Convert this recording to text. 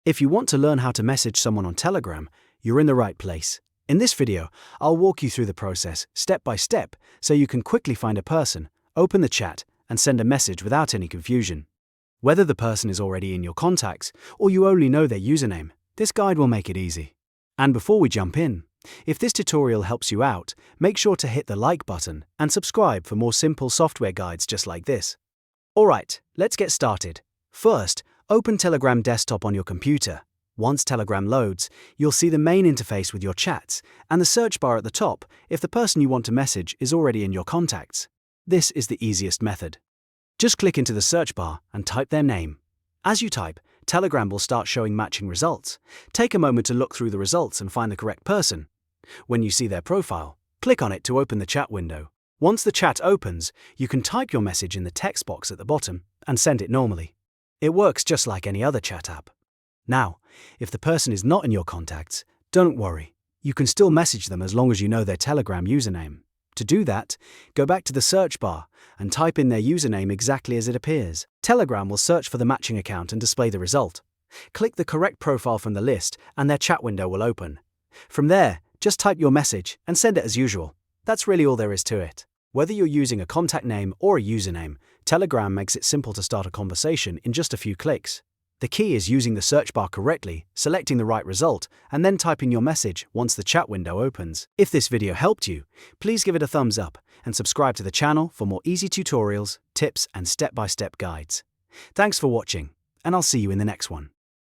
If you want to learn how to message someone on Telegram, you're in the right place. In this video, I'll walk you through the process step by step so you can quickly find a person, open the chat, and send a message without any confusion. Whether the person is already in your contacts or you only know their username, this guide will make it easy. And before we jump in, if this tutorial helps you out, make sure to hit the like button and subscribe for more simple software guides just like this. Alright, let's get started. First, open Telegram desktop on your computer. Once Telegram loads, you'll see the main interface with your chats and the search bar at the top if the person you want to message is already in your contacts. This is the easiest method. Just click into the search bar and type their name. As you type, Telegram will start showing matching results. Take a moment to look through the results and find the correct person. When you see their profile, click on it to open the chat window. Once the chat opens, you can type your message in the text box at the bottom and send it normally. It works just like any other chat app. Now, if the person is not in your contacts, don't worry. You can still message them as long as you know their Telegram username. To do that, go back to the search bar and type in their username exactly as it appears. Telegram will search for the matching account and display the result. Click the correct profile from the list and their chat window will open. From there, just type your message and send it as usual. That's really all there is to it. Whether you're using a contact name or a username, Telegram makes it simple to start a conversation in just a few clicks. The key is using the search bar correctly, selecting the right result, and then typing your message once the chat window opens. If this video helped you, please give it a thumbs up and subscribe to the channel for more easy tutorials, tips, and step-by-step guides. Thanks for watching, and I'll see you in the next one.